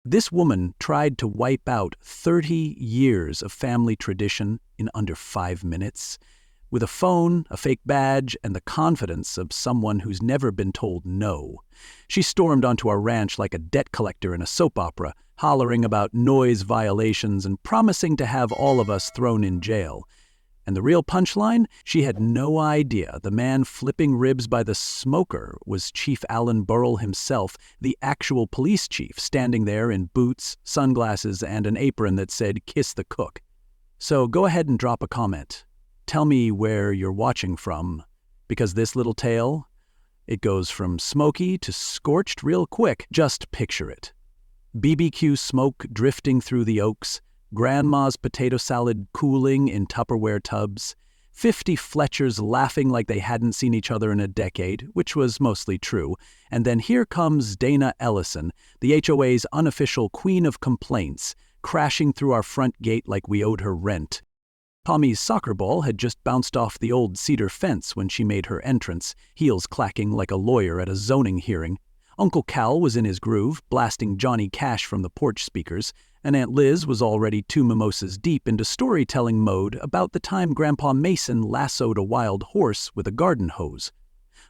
This woman tried to wipe out 30 years of family tradition in under 5 minutes, with a phone, a fake badge, and the confidence of someone who's never been told no. She stormed onto our ranch like a debt collector in a soap opera, hollering about noise violations and promising to have all of us thrown in jail. And the real punchline? She had no idea the man flipping ribs by the smoker was Chief Alan Burrell himself, the actual police chief, standing there in boots, sunglasses, and an apron that said, "Kiss the cook." So go ahead and drop a comment. Tell me where you're watching from, because this little tale, it goes from smoky to scorched real quick. Just picture it. BBQ smoke drifting through the oaks, Grandma's potato salad cooling in Tupperware tubs, 50 Fletchers laughing like they hadn't seen each other in a decade, which was mostly true, and then here comes Dana Ellison, the HOA's unofficial queen of complaints, crashing through our front gate like we owed her rent. Tommy's soccer ball had just bounced off the old cedar fence when she made her entrance, heels clacking like a lawyer at a zoning hearing. Uncle Cal was in his groove, blasting Johnny Cash from the porch speakers, and Aunt Liz was already 2 mimosas deep into storytelling mode about the time Grandpa Mason lassoed a wild horse with a garden hose.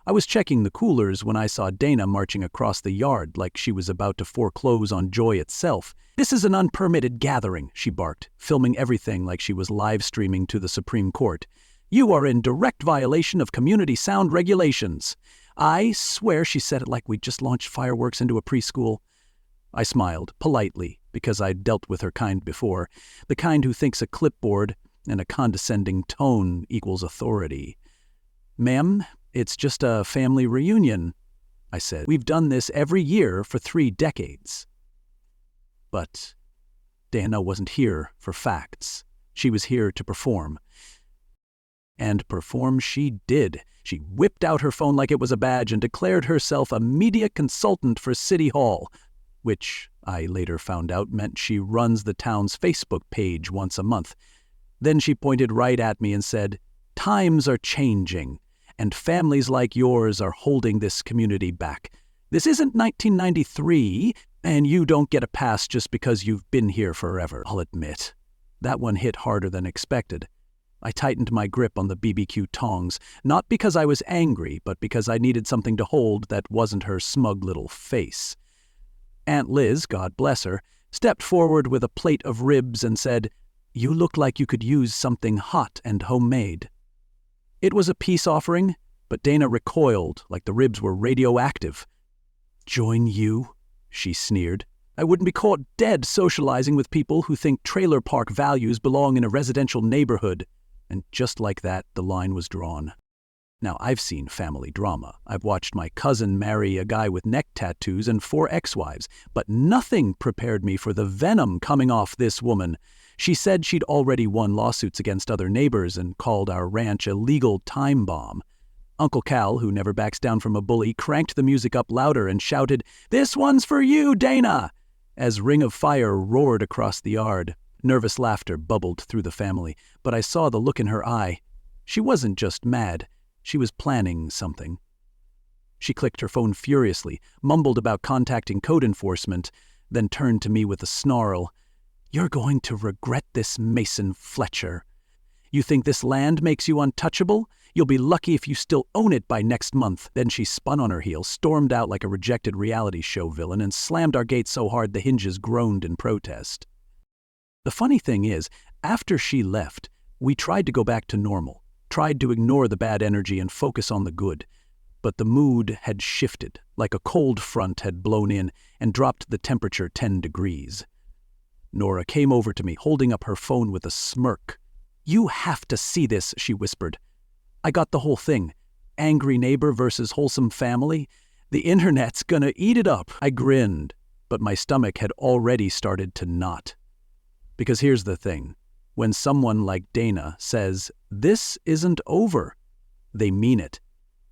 I was checking the coolers when I saw Dana marching across the yard like she was about to foreclose on joy itself. "This is an unpermitted gathering," she barked, filming everything like she was live streaming to the Supreme Court. "You are in direct violation of community sound regulations." I swear she said it like we'd just launched fireworks into a preschool. I smiled, politely, because I'd dealt with her kind before, the kind who thinks a clipboard and a condescending tone equals authority. "Ma'am, it's just a family reunion," I said. "We've done this every year for 3 decades. But Dana wasn't here for facts. She was here to perform. And perform she did. She whipped out her phone like it was a badge and declared herself a media consultant for City Hall, which I later found out meant she runs the town's Facebook page once a month. Then she pointed right at me and said, "Times are changing, and families like yours are holding this community back. This isn't 1993, and you don't get a pass just because you've been here forever." I'll admit, that one hit harder than expected. I tightened my grip on the BBQ tongs, not because I was angry, but because I needed something to hold that wasn't her smug little face. Aunt Liz, God bless her, stepped forward with a plate of ribs and said, "You look like you could use something hot and homemade." It was a peace offering, but Dana recoiled like the ribs were radioactive. "Join you?" she sneered. "I wouldn't be caught dead socializing with people who think trailer park values belong in a residential neighborhood." And just like that, the line was drawn. Now, I've seen family drama. I've watched my cousin marry a guy with neck tattoos and 4 ex-wives, but nothing prepared me for the venom coming off this woman. She said she'd already won lawsuits against other neighbors and called our ranch a legal time bomb. Uncle Cal, who never backs down from a bully, cranked the music up louder and shouted, "This one's for you, Dana!" as Ring of Fire roared across the yard. Nervous laughter bubbled through the family, but I saw the look in her eye. She wasn't just mad. She was planning something. She clicked her phone furiously, mumbled about contacting code enforcement, then turned to me with a snarl. "You're going to regret this, Mason Fletcher. You think this land makes you untouchable? You'll be lucky if you still own it by next month." Then she spun on her heel, stormed out like a rejected reality show villain, and slammed our gate so hard the hinges groaned in protest. The funny thing is, after she left, we tried to go back to normal, tried to ignore the bad energy and focus on the good. But the mood had shifted, like a cold front had blown in and dropped the temperature 10 degrees. Nora came over to me, holding up her phone with a smirk. "You have to see this," she whispered. "I got the whole thing. Angry neighbor versus wholesome family. The internet's gonna eat it up." I grinned, but my stomach had already started to knot. Because here's the thing. When someone like Dana says, "This isn't over," they mean it.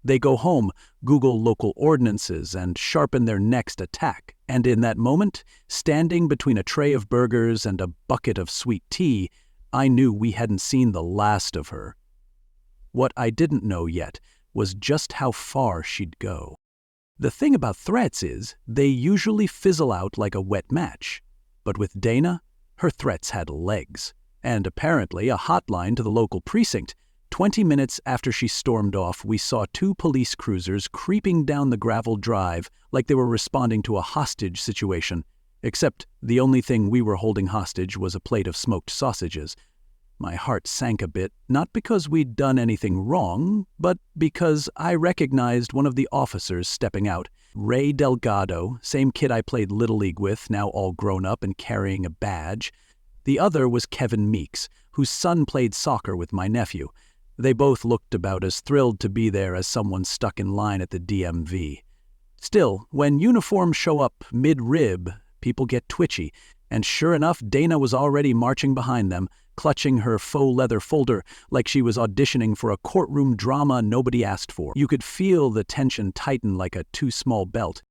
They go home, Google local ordinances, and sharpen their next attack. And in that moment, standing between a tray of burgers and a bucket of sweet tea, I knew we hadn't seen the last of her. What I didn't know yet was just how far she'd go. The thing about threats is they usually fizzle out like a wet match. But with Dana, her threats had legs. And apparently a hotline to the local precinct. 20 minutes after she stormed off, we saw 2 police cruisers creeping down the gravel drive like they were responding to a hostage situation. Except the only thing we were holding hostage was a plate of smoked sausages. My heart sank a bit, not because we'd done anything wrong, but because I recognized one of the officers stepping out. Ray Delgado, same kid I played Little League with, now all grown up and carrying a badge. The other was Kevin Meeks, whose son played soccer with my nephew. They both looked about as thrilled to be there as someone stuck in line at the DMV. Still, when uniforms show up mid-rib, people get twitchy, and sure enough, Dana was already marching behind them, clutching her faux leather folder like she was auditioning for a courtroom drama nobody asked for. You could feel the tension tighten like a too-small belt.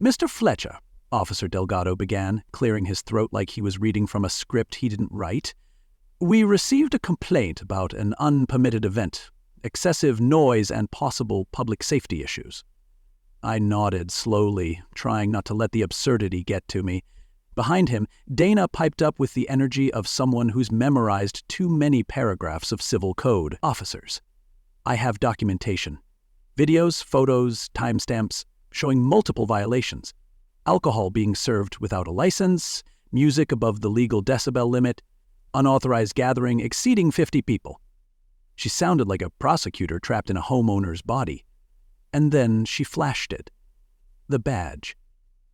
"Mr. Fletcher," Officer Delgado began, clearing his throat like he was reading from a script he didn't write. "We received a complaint about an unpermitted event, excessive noise and possible public safety issues." I nodded slowly, trying not to let the absurdity get to me. Behind him, Dana piped up with the energy of someone who's memorized too many paragraphs of civil code. "Officers, I have documentation. Videos, photos, timestamps, showing multiple violations. Alcohol being served without a license, music above the legal decibel limit, unauthorized gathering exceeding 50 people." She sounded like a prosecutor trapped in a homeowner's body. And then she flashed it. The badge.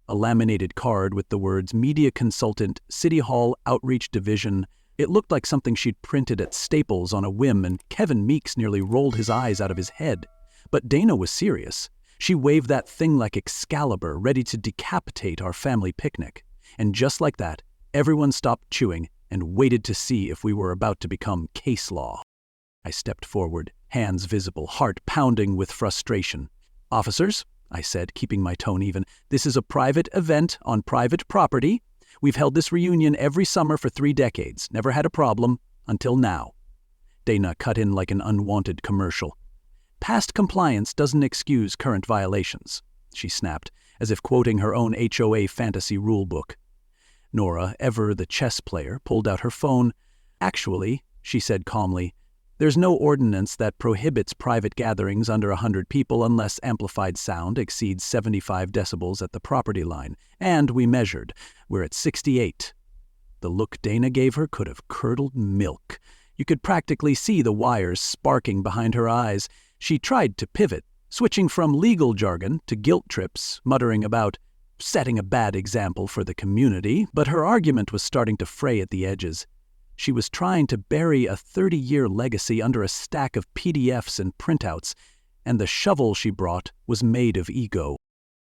A laminated card with the words Media Consultant, City Hall Outreach Division. It looked like something she'd printed at Staples on a whim, and Kevin Meeks nearly rolled his eyes out of his head. But Dana was serious. She waved that thing like Excalibur, ready to decapitate our family picnic. And just like that, everyone stopped chewing and waited to see if we were about to become case law. I stepped forward, hands visible, heart pounding with frustration. "Officers," I said, keeping my tone even, "this is a private event on private property. We've held this reunion every summer for 3 decades. Never had a problem, until now." Dana cut in like an unwanted commercial. "Past compliance doesn't excuse current violations," she snapped, as if quoting her own HOA fantasy rulebook. Nora, ever the chess player, pulled out her phone. "Actually," she said calmly, "there's no ordinance that prohibits private gatherings under 100 people unless amplified sound exceeds 75 decibels at the property line. And we measured. We're at 68. The look Dana gave her could have curdled milk. You could practically see the wires sparking behind her eyes. She tried to pivot, switching from legal jargon to guilt trips, muttering about setting a bad example for the community, but her argument was starting to fray at the edges. She was trying to bury a 30-year legacy under a stack of PDFs and printouts, and the shovel she brought was made of ego.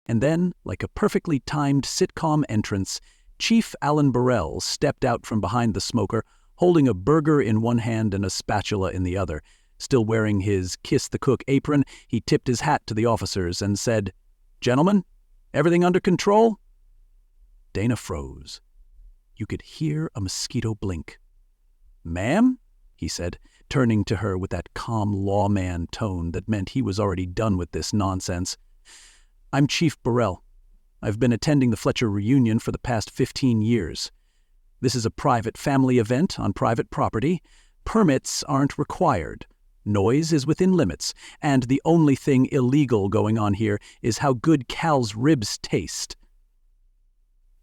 And then, like a perfectly timed sitcom entrance, Chief Alan Burrell stepped out from behind the smoker, holding a burger in one hand and a spatula in the other. Still wearing his Kiss the Cook apron, he tipped his hat to the officers and said, "Gentlemen, everything under control?" Dana froze. You could hear a mosquito blink. "Ma'am?" he said, turning to her with that calm lawman tone that meant he was already done with this nonsense. "I'm Chief Burrell. I've been attending the Fletcher reunion for the past 15 years. This is a private family event on private property. Permits aren't required. Noise is within limits, and the only thing illegal going on here is how good Cal's ribs taste."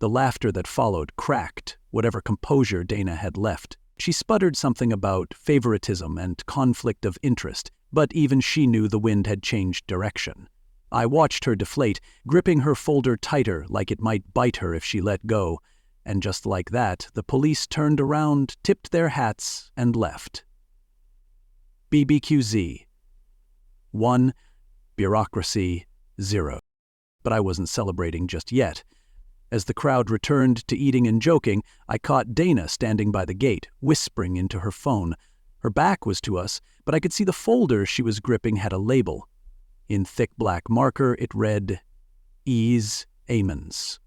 The laughter that followed cracked whatever composure Dana had left. She sputtered something about favoritism and conflict of interest, but even she knew the wind had changed direction. I watched her deflate, gripping her folder tighter like it might bite her if she let go, and just like that, the police turned around, tipped their hats, and left. BBQZ. 1. Bureaucracy. 0. But I wasn't celebrating just yet. As the crowd returned to eating and joking, I caught Dana standing by the gate, whispering into her phone. Her back was to us, but I could see the folder she was gripping had a label. In thick black marker, it read, "Ease Amons."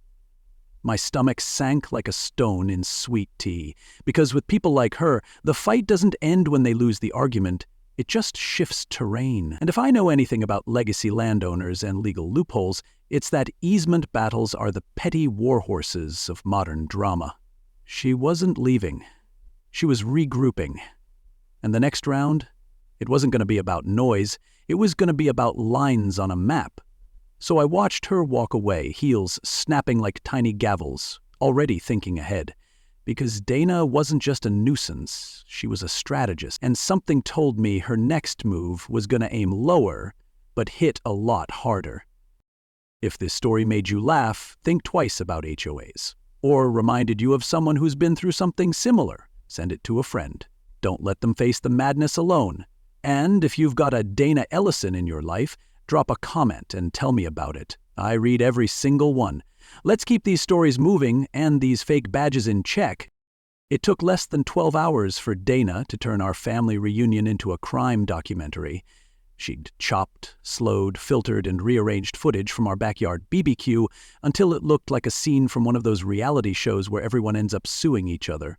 My stomach sank like a stone in sweet tea, because with people like her, the fight doesn't end when they lose the argument. It just shifts terrain. And if I know anything about legacy landowners and legal loopholes, it's that easement battles are the petty warhorses of modern drama. She wasn't leaving. She was regrouping. And the next round, it wasn't going to be about noise. It was going to be about lines on a map. So I watched her walk away, heels snapping like tiny gavels, already thinking ahead. Because Dana wasn't just a nuisance, she was a strategist, and something told me her next move was going to aim lower, but hit a lot harder. If this story made you laugh, think twice about HOAs. Or reminded you of someone who's been through something similar, send it to a friend. Don't let them face the madness alone. And if you've got a Dana Ellison in your life, drop a comment and tell me about it. I read every single one. Let's keep these stories moving and these fake badges in check. It took less than 12 hours for Dana to turn our family reunion into a crime documentary. She'd chopped, slowed, filtered, and rearranged footage from our backyard BBQ until it looked like a scene from one of those reality shows where everyone ends up suing each other.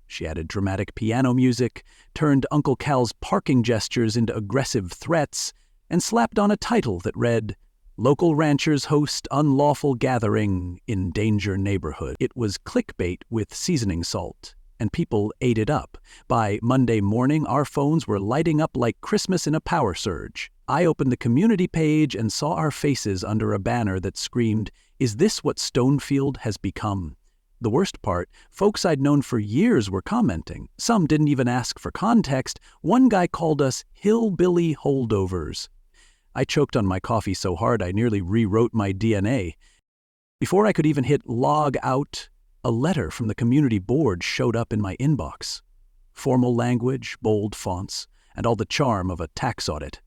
She added dramatic piano music, turned Uncle Cal's parking gestures into aggressive threats, and slapped on a title that read, "Local ranchers host unlawful gathering in danger neighborhood." It was clickbait with seasoning salt, and people ate it up. By Monday morning, our phones were lighting up like Christmas in a power surge. I opened the community page and saw our faces under a banner that screamed, "Is this what Stonefield has become?" The worst part, folks I'd known for years were commenting. Some didn't even ask for context. One guy called us hillbilly holdovers. I choked on my coffee so hard I nearly rewrote my DNA. Before I could even hit log out, a letter from the community board showed up in my inbox. Formal language, bold fonts, and all the charm of a tax audit.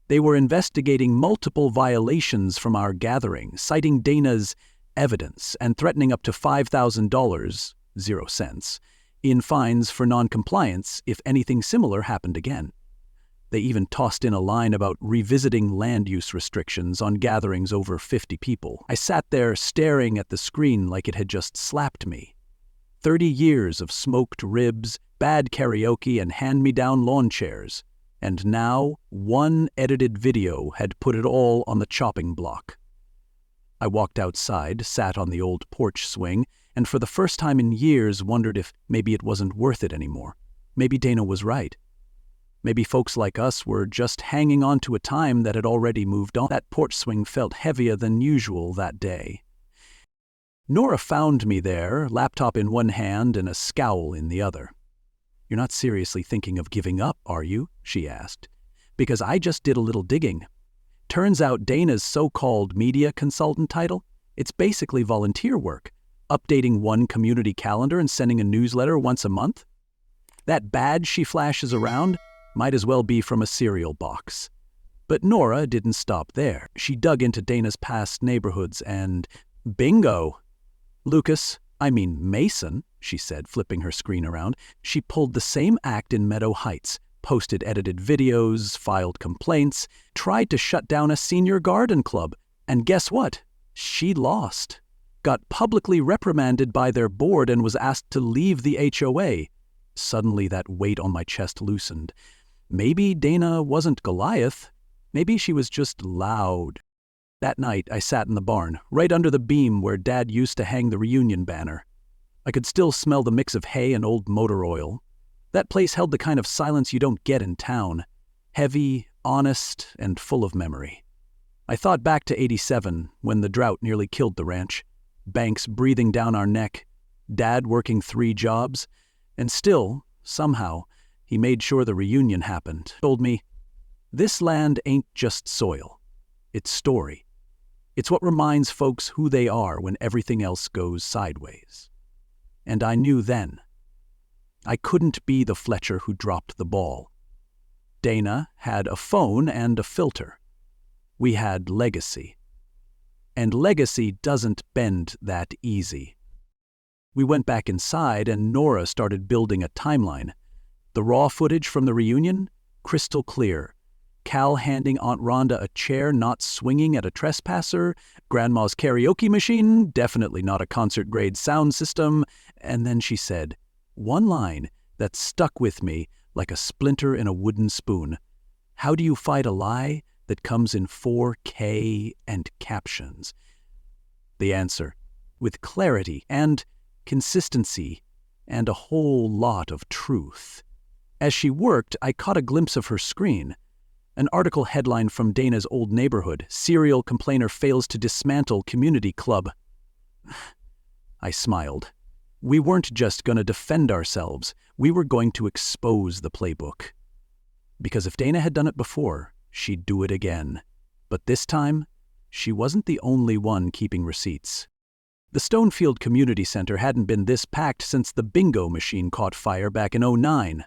They were investigating multiple violations from our gathering, citing Dana's evidence and threatening up to $5,000, 0 cents, in fines for non-compliance if anything similar happened again. They even tossed in a line about revisiting land use restrictions on gatherings over 50 people. I sat there staring at the screen like it had just slapped me. 30 years of smoked ribs, bad karaoke, and hand-me-down lawn chairs. And now, one edited video had put it all on the chopping block. I walked outside, sat on the old porch swing, and for the first time in years wondered if maybe it wasn't worth it anymore. Maybe Dana was right. Maybe folks like us were just hanging on to a time that had already moved on. That porch swing felt heavier than usual that day. Nora found me there, laptop in one hand and a scowl in the other. "You're not seriously thinking of giving up, are you?" she asked. Because I just did a little digging. Turns out Dana's so-called media consultant title, it's basically volunteer work, updating one community calendar and sending a newsletter once a month. That badge she flashes around might as well be from a cereal box. But Nora didn't stop there. She dug into Dana's past neighborhoods and bingo! Mason, she said, flipping her screen around. She pulled the same act in Meadow Heights, posted edited videos, filed complaints, tried to shut down a senior garden club, and guess what? She lost. Got publicly reprimanded by their board and was asked to leave the HOA. Suddenly that weight on my chest loosened. Maybe Dana wasn't Goliath. Maybe she was just loud. That night, I sat in the barn, right under the beam where Dad used to hang the reunion banner. I could still smell the mix of hay and old motor oil. That place held the kind of silence you don't get in town. Heavy, honest, and full of memory. I thought back to '87, when the drought nearly killed the ranch. Banks breathing down our neck. Dad working 3 jobs. And still, somehow, he made sure the reunion happened. Told me, this land ain't just soil. It's story. It's what reminds folks who they are when everything else goes sideways. And I knew then. I couldn't be the Fletcher who dropped the ball. Dana had a phone and a filter. We had legacy. And legacy doesn't bend that easy. We went back inside and Nora started building a timeline. The raw footage from the reunion, crystal clear. Cal handing Aunt Rhonda a chair not swinging at a trespasser, Grandma's karaoke machine, definitely not a concert-grade sound system, and then she said, one line that stuck with me like a splinter in a wooden spoon. How do you fight a lie that comes in 4K and captions? The answer, with clarity and consistency and a whole lot of truth. As she worked, I caught a glimpse of her screen. An article headline from Dana's old neighborhood: "Serial complainer fails to dismantle community club." I smiled. We weren't just going to defend ourselves, we were going to expose the playbook. Because if Dana had done it before, she'd do it again. But this time, she wasn't the only one keeping receipts. The Stonefield Community Center hadn't been this packed since the bingo machine caught fire back in '09.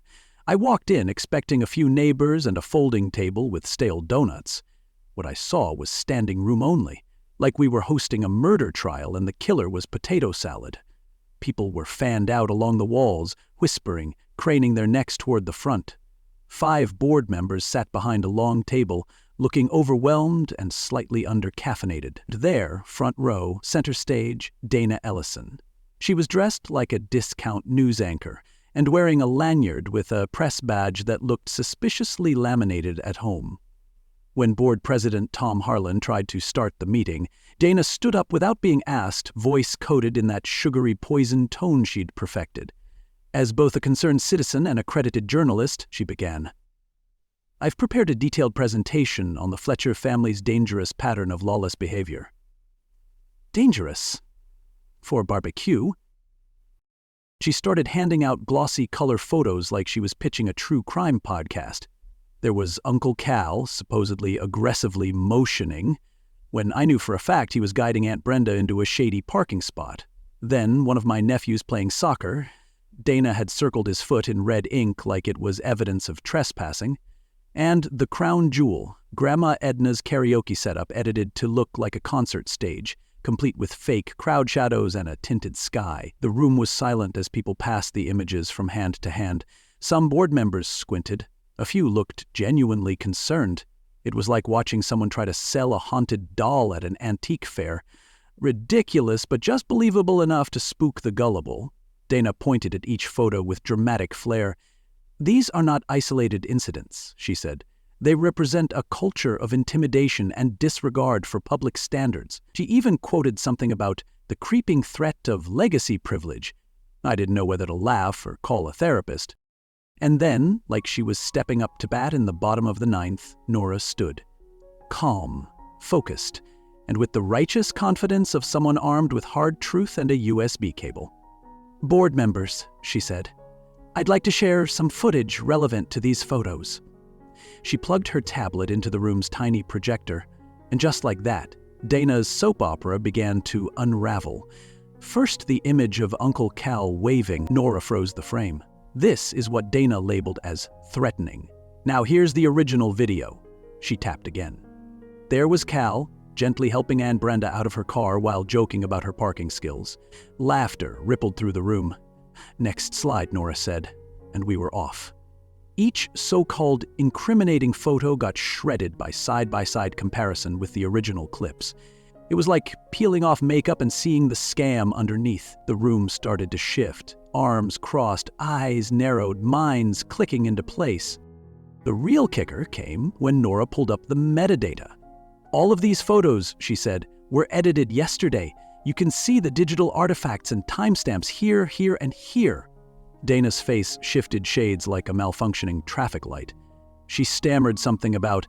I walked in expecting a few neighbors and a folding table with stale donuts. What I saw was standing room only, like we were hosting a murder trial and the killer was potato salad. People were fanned out along the walls, whispering, craning their necks toward the front. 5 board members sat behind a long table, looking overwhelmed and slightly under-caffeinated. There, front row, center stage, Dana Ellison. She was dressed like a discount news anchor and wearing a lanyard with a press badge that looked suspiciously laminated at home. When board president Tom Harlan tried to start the meeting, Dana stood up without being asked, voice coded in that sugary poison tone she'd perfected. As both a concerned citizen and accredited journalist, she began. "I've prepared a detailed presentation on the Fletcher family's dangerous pattern of lawless behavior." Dangerous? For barbecue? She started handing out glossy color photos like she was pitching a true crime podcast. There was Uncle Cal, supposedly aggressively motioning, when I knew for a fact he was guiding Aunt Brenda into a shady parking spot. Then one of my nephews playing soccer. Dana had circled his foot in red ink like it was evidence of trespassing. And the crown jewel, Grandma Edna's karaoke setup edited to look like a concert stage, complete with fake crowd shadows and a tinted sky. The room was silent as people passed the images from hand to hand. Some board members squinted. A few looked genuinely concerned. It was like watching someone try to sell a haunted doll at an antique fair. Ridiculous, but just believable enough to spook the gullible. Dana pointed at each photo with dramatic flair. "These are not isolated incidents," she said. "They represent a culture of intimidation and disregard for public standards." She even quoted something about the creeping threat of legacy privilege. I didn't know whether to laugh or call a therapist. And then, like she was stepping up to bat in the bottom of the 9th, Nora stood. Calm, focused, and with the righteous confidence of someone armed with hard truth and a USB cable. "Board members," she said, "I'd like to share some footage relevant to these photos." She plugged her tablet into the room's tiny projector, and just like that, Dana's soap opera began to unravel. First, the image of Uncle Cal waving. Nora froze the frame. This is what Dana labeled as threatening. Now here's the original video. She tapped again. There was Cal, gently helping Aunt Brenda out of her car while joking about her parking skills. Laughter rippled through the room. "Next slide," Nora said, and we were off. Each so-called incriminating photo got shredded by side-by-side comparison with the original clips. It was like peeling off makeup and seeing the scam underneath. The room started to shift. Arms crossed, eyes narrowed, minds clicking into place. The real kicker came when Nora pulled up the metadata. "All of these photos," she said, "were edited yesterday. You can see the digital artifacts and timestamps here, here, and here." Dana's face shifted shades like a malfunctioning traffic light. She stammered something about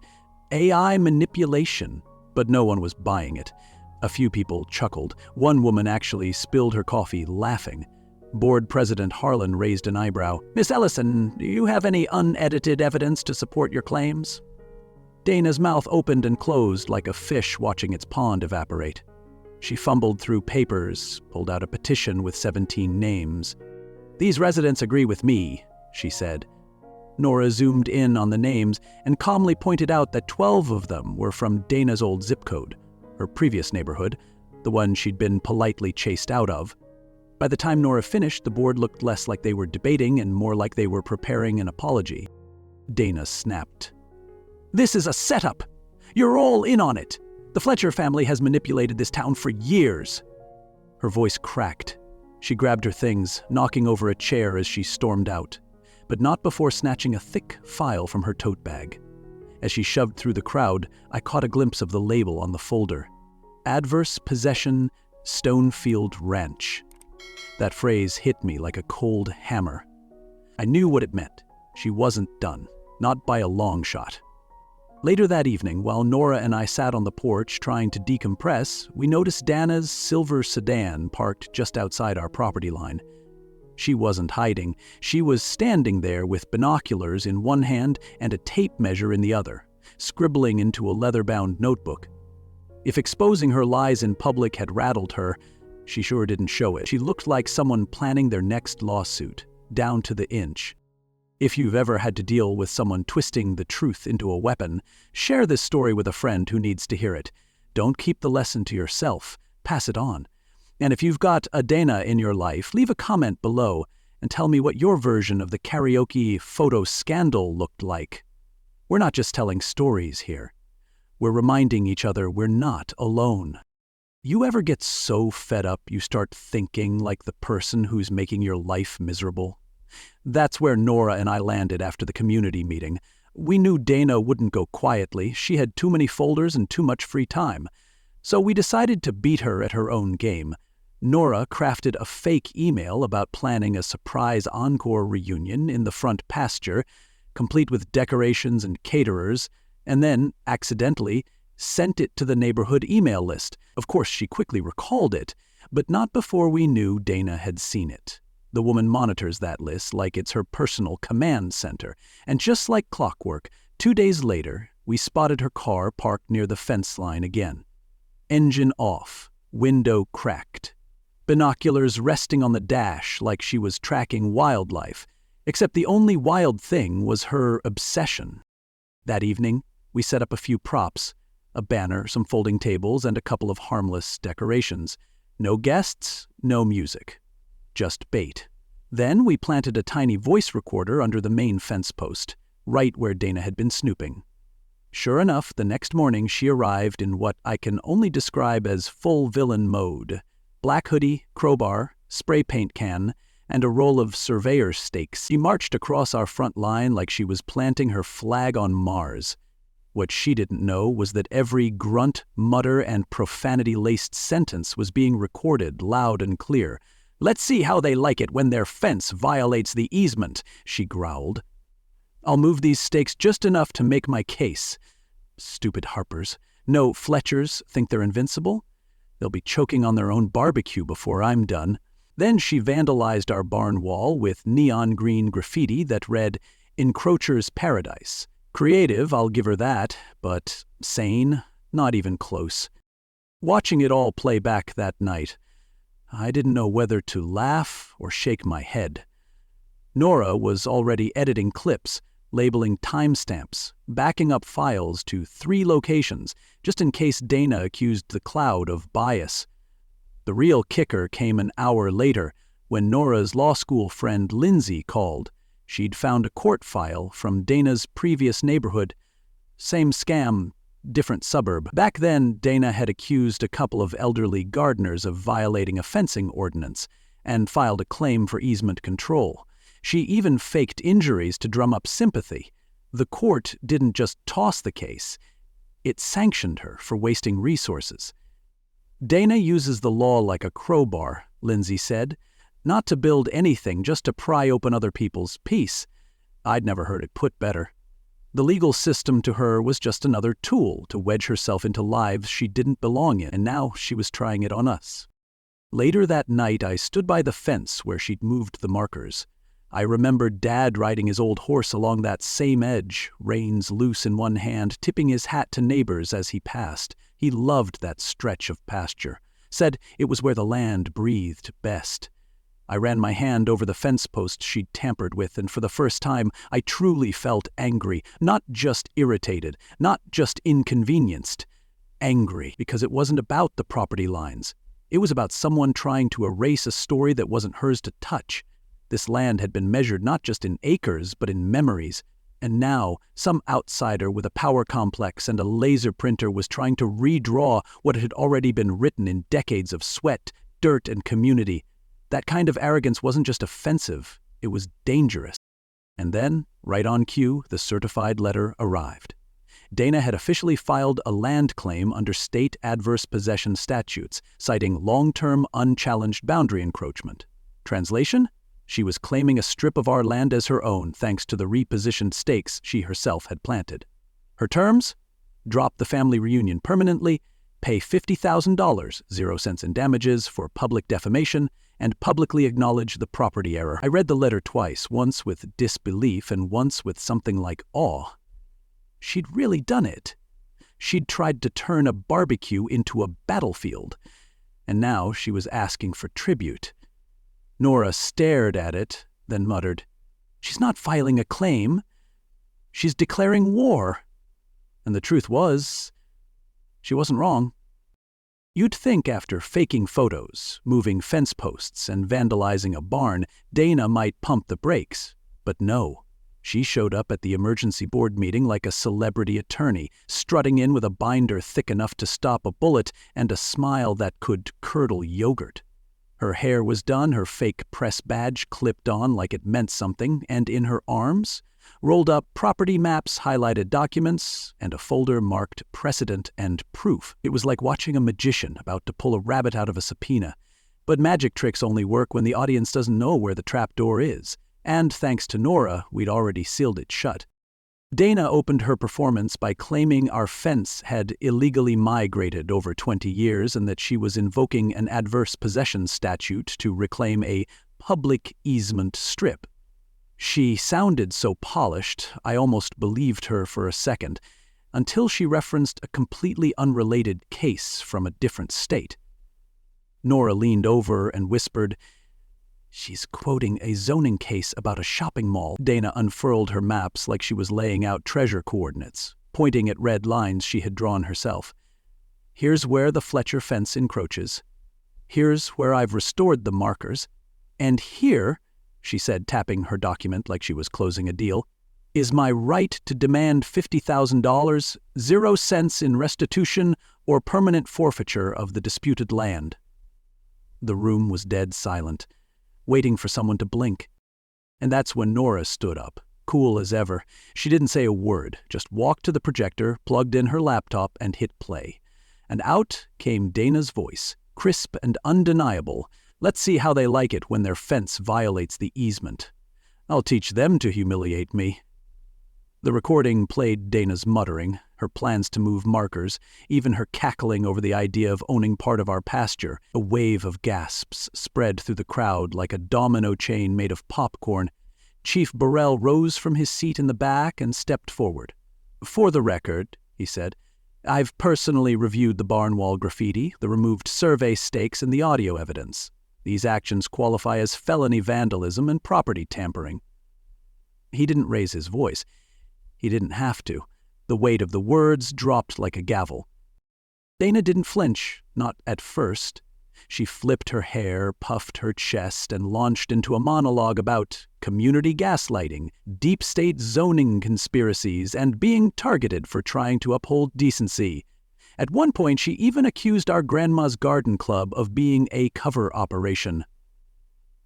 AI manipulation, but no one was buying it. A few people chuckled. One woman actually spilled her coffee laughing. Board President Harlan raised an eyebrow. "Miss Ellison, do you have any unedited evidence to support your claims?" Dana's mouth opened and closed like a fish watching its pond evaporate. She fumbled through papers, pulled out a petition with 17 names. "These residents agree with me," she said. Nora zoomed in on the names and calmly pointed out that 12 of them were from Dana's old zip code, her previous neighborhood, the one she'd been politely chased out of. By the time Nora finished, the board looked less like they were debating and more like they were preparing an apology. Dana snapped. "This is a setup! You're all in on it! The Fletcher family has manipulated this town for years!" Her voice cracked. She grabbed her things, knocking over a chair as she stormed out. but not before snatching a thick file from her tote bag. As she shoved through the crowd, I caught a glimpse of the label on the folder. Adverse Possession, Stonefield Ranch. That phrase hit me like a cold hammer. I knew what it meant. She wasn't done, not by a long shot. Later that evening, while Nora and I sat on the porch trying to decompress, we noticed Dana's silver sedan parked just outside our property line. She wasn't hiding. She was standing there with binoculars in one hand and a tape measure in the other, scribbling into a leather-bound notebook. If exposing her lies in public had rattled her, she sure didn't show it. She looked like someone planning their next lawsuit, down to the inch. If you've ever had to deal with someone twisting the truth into a weapon, share this story with a friend who needs to hear it. Don't keep the lesson to yourself. Pass it on. And if you've got a Dana in your life, leave a comment below and tell me what your version of the karaoke photo scandal looked like. We're not just telling stories here. We're reminding each other we're not alone. You ever get so fed up you start thinking like the person who's making your life miserable? That's where Nora and I landed after the community meeting. We knew Dana wouldn't go quietly. She had too many folders and too much free time. So we decided to beat her at her own game. Nora crafted a fake email about planning a surprise encore reunion in the front pasture, complete with decorations and caterers, and then, accidentally, sent it to the neighborhood email list. Of course, she quickly recalled it, but not before we knew Dana had seen it. The woman monitors that list like it's her personal command center, and just like clockwork, 2 days later, we spotted her car parked near the fence line again. Engine off, window cracked. Binoculars resting on the dash like she was tracking wildlife, except the only wild thing was her obsession. That evening, we set up a few props, a banner, some folding tables, and a couple of harmless decorations. No guests, no music. Just bait. Then we planted a tiny voice recorder under the main fence post, right where Dana had been snooping. Sure enough, the next morning she arrived in what I can only describe as full villain mode. Black hoodie, crowbar, spray paint can, and a roll of surveyor stakes. She marched across our front line like she was planting her flag on Mars. What she didn't know was that every grunt, mutter, and profanity-laced sentence was being recorded loud and clear. "Let's see how they like it when their fence violates the easement," she growled. "I'll move these stakes just enough to make my case." Stupid Harpers. No, Fletchers think they're invincible? They'll be choking on their own barbecue before I'm done. Then she vandalized our barn wall with neon green graffiti that read, "Encroacher's Paradise." Creative, I'll give her that, but sane? Not even close. Watching it all play back that night, I didn't know whether to laugh or shake my head. Nora was already editing clips, labeling timestamps, backing up files to 3 locations, just in case Dana accused the cloud of bias. The real kicker came an hour later, when Nora's law school friend Lindsay called. She'd found a court file from Dana's previous neighborhood. Same scam, different suburb. Back then, Dana had accused a couple of elderly gardeners of violating a fencing ordinance and filed a claim for easement control. She even faked injuries to drum up sympathy. The court didn't just toss the case. It sanctioned her for wasting resources. "Dana uses the law like a crowbar," Lindsay said. "Not to build anything, just to pry open other people's peace." I'd never heard it put better. The legal system to her was just another tool to wedge herself into lives she didn't belong in, and now she was trying it on us. Later that night, I stood by the fence where she'd moved the markers. I remembered Dad riding his old horse along that same edge, reins loose in one hand, tipping his hat to neighbors as he passed. He loved that stretch of pasture, said it was where the land breathed best. I ran my hand over the fence post she'd tampered with, and for the first time, I truly felt angry, not just irritated, not just inconvenienced. Angry, because it wasn't about the property lines. It was about someone trying to erase a story that wasn't hers to touch. This land had been measured not just in acres, but in memories. And now, some outsider with a power complex and a laser printer was trying to redraw what had already been written in decades of sweat, dirt, and community. That kind of arrogance wasn't just offensive, it was dangerous. And then, right on cue, the certified letter arrived. Dana had officially filed a land claim under state adverse possession statutes, citing long-term unchallenged boundary encroachment. Translation? She was claiming a strip of our land as her own thanks to the repositioned stakes she herself had planted. Her terms? Drop the family reunion permanently, pay $50,000, 0 cents in damages for public defamation, and publicly acknowledge the property error. I read the letter twice, once with disbelief and once with something like awe. She'd really done it. She'd tried to turn a barbecue into a battlefield, and now she was asking for tribute. Nora stared at it, then muttered, "She's not filing a claim. She's declaring war." And the truth was, she wasn't wrong. You'd think after faking photos, moving fence posts, and vandalizing a barn, Dana might pump the brakes. But no. She showed up at the emergency board meeting like a celebrity attorney, strutting in with a binder thick enough to stop a bullet and a smile that could curdle yogurt. Her hair was done, her fake press badge clipped on like it meant something, and in her arms, rolled up property maps, highlighted documents, and a folder marked precedent and proof. It was like watching a magician about to pull a rabbit out of a subpoena. But magic tricks only work when the audience doesn't know where the trap door is. And thanks to Nora, we'd already sealed it shut. Dana opened her performance by claiming our fence had illegally migrated over 20 years and that she was invoking an adverse possession statute to reclaim a public easement strip. She sounded so polished, I almost believed her for a second, until she referenced a completely unrelated case from a different state. Nora leaned over and whispered, "She's quoting a zoning case about a shopping mall." Dana unfurled her maps like she was laying out treasure coordinates, pointing at red lines she had drawn herself. "Here's where the Fletcher fence encroaches. Here's where I've restored the markers. And here," she said, tapping her document like she was closing a deal, "is my right to demand $50,000, 0 cents in restitution or permanent forfeiture of the disputed land." The room was dead silent, waiting for someone to blink. And that's when Nora stood up, cool as ever. She didn't say a word, just walked to the projector, plugged in her laptop, and hit play. And out came Dana's voice, crisp and undeniable. "Let's see how they like it when their fence violates the easement. I'll teach them to humiliate me." The recording played Dana's muttering, her plans to move markers, even her cackling over the idea of owning part of our pasture. A wave of gasps spread through the crowd like a domino chain made of popcorn. Chief Burrell rose from his seat in the back and stepped forward. "For the record," he said, "I've personally reviewed the barn wall graffiti, the removed survey stakes, and the audio evidence. These actions qualify as felony vandalism and property tampering." He didn't raise his voice. He didn't have to. The weight of the words dropped like a gavel. Dana didn't flinch, not at first. She flipped her hair, puffed her chest, and launched into a monologue about community gaslighting, deep state zoning conspiracies, and being targeted for trying to uphold decency. At one point, she even accused our grandma's garden club of being a cover operation.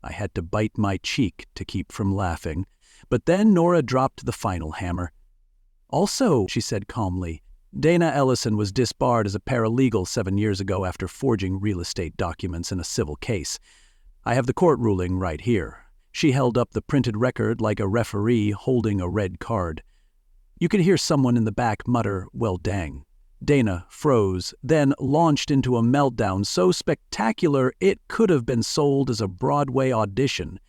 I had to bite my cheek to keep from laughing, but then Nora dropped the final hammer. "Also," she said calmly, "Dana Ellison was disbarred as a paralegal 7 years ago after forging real estate documents in a civil case. I have the court ruling right here." She held up the printed record like a referee holding a red card. You could hear someone in the back mutter, "Well, dang." Dana froze, then launched into a meltdown so spectacular it could have been sold as a Broadway audition.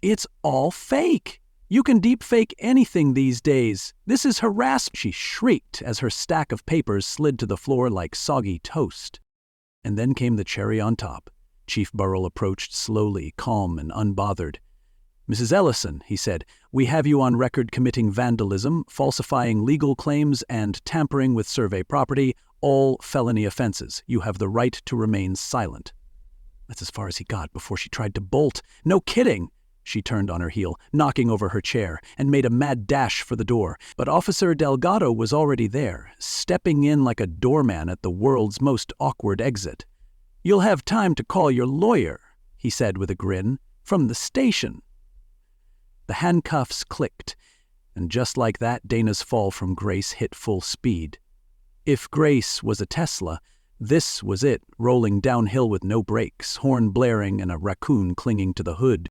"It's all fake! You can deepfake anything these days. This is harassment," she shrieked as her stack of papers slid to the floor like soggy toast. And then came the cherry on top. Chief Burrell approached slowly, calm and unbothered. "Mrs. Ellison," he said, "we have you on record committing vandalism, falsifying legal claims, and tampering with survey property, all felony offenses. You have the right to remain silent." That's as far as he got before she tried to bolt. "No kidding!" She turned on her heel, knocking over her chair, and made a mad dash for the door. But Officer Delgado was already there, stepping in like a doorman at the world's most awkward exit. "You'll have time to call your lawyer," he said with a grin, "from the station." The handcuffs clicked, and just like that, Dana's fall from grace hit full speed. If grace was a Tesla, this was it, rolling downhill with no brakes, horn blaring and a raccoon clinging to the hood.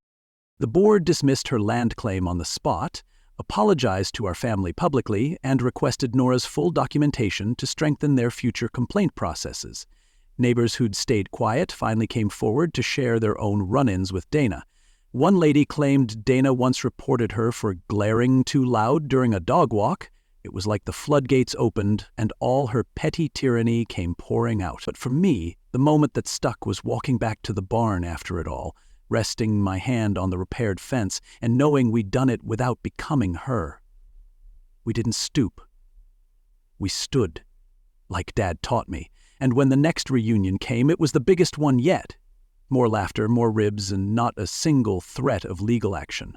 The board dismissed her land claim on the spot, apologized to our family publicly, and requested Nora's full documentation to strengthen their future complaint processes. Neighbors who'd stayed quiet finally came forward to share their own run-ins with Dana. One lady claimed Dana once reported her for glaring too loud during a dog walk. It was like the floodgates opened and all her petty tyranny came pouring out. But for me, the moment that stuck was walking back to the barn after it all, resting my hand on the repaired fence and knowing we'd done it without becoming her. We didn't stoop. We stood, like Dad taught me. And when the next reunion came, it was the biggest one yet. More laughter, more ribs, and not a single threat of legal action.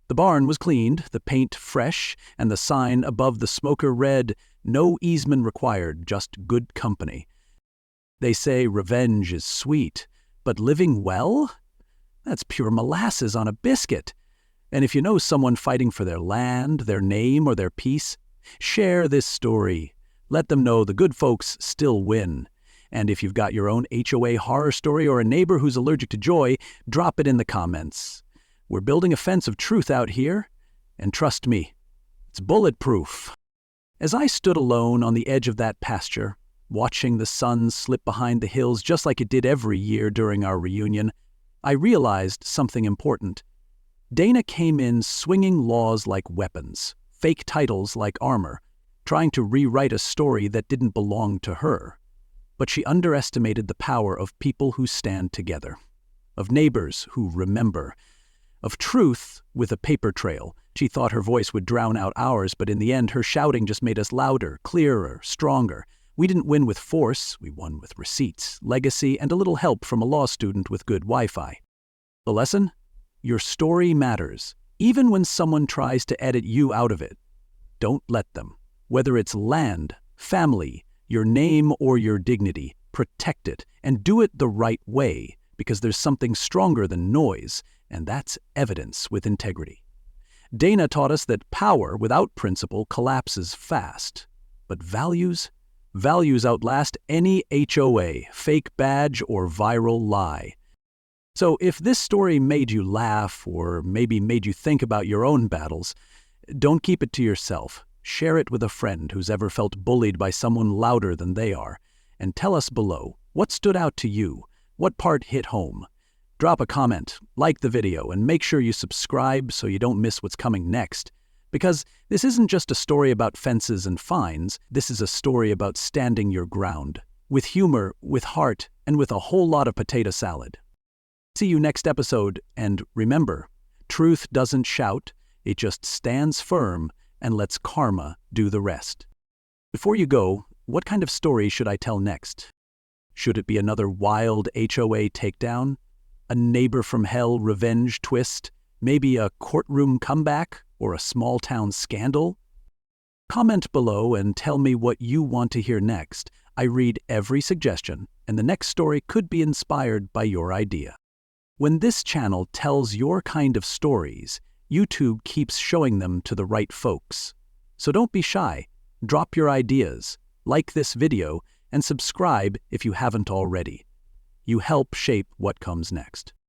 The barn was cleaned, the paint fresh, and the sign above the smoker read, "No easement required, just good company." They say revenge is sweet, but living well? That's pure molasses on a biscuit. And if you know someone fighting for their land, their name, or their peace, share this story. Let them know the good folks still win. And if you've got your own HOA horror story or a neighbor who's allergic to joy, drop it in the comments. We're building a fence of truth out here, and trust me, it's bulletproof. As I stood alone on the edge of that pasture, watching the sun slip behind the hills just like it did every year during our reunion, I realized something important. Dana came in swinging laws like weapons, fake titles like armor, trying to rewrite a story that didn't belong to her. But she underestimated the power of people who stand together, of neighbors who remember, of truth with a paper trail. She thought her voice would drown out ours, but in the end her shouting just made us louder, clearer, stronger. We didn't win with force, we won with receipts, legacy, and a little help from a law student with good Wi-Fi. The lesson? Your story matters, even when someone tries to edit you out of it. Don't let them. Whether it's land, family, your name, or your dignity, protect it, and do it the right way, because there's something stronger than noise, and that's evidence with integrity. Dana taught us that power without principle collapses fast, but values outlast any HOA, fake badge, or viral lie. So if this story made you laugh or maybe made you think about your own battles, don't keep it to yourself. Share it with a friend who's ever felt bullied by someone louder than they are. And tell us below, what stood out to you? What part hit home? Drop a comment, like the video, and make sure you subscribe so you don't miss what's coming next. Because this isn't just a story about fences and fines, this is a story about standing your ground. With humor, with heart, and with a whole lot of potato salad. See you next episode, and remember, truth doesn't shout, it just stands firm and lets karma do the rest. Before you go, what kind of story should I tell next? Should it be another wild HOA takedown? A neighbor from hell revenge twist? Maybe a courtroom comeback or a small-town scandal? Comment below and tell me what you want to hear next. I read every suggestion, and the next story could be inspired by your idea. When this channel tells your kind of stories, YouTube keeps showing them to the right folks. So don't be shy. Drop your ideas, like this video, and subscribe if you haven't already. You help shape what comes next.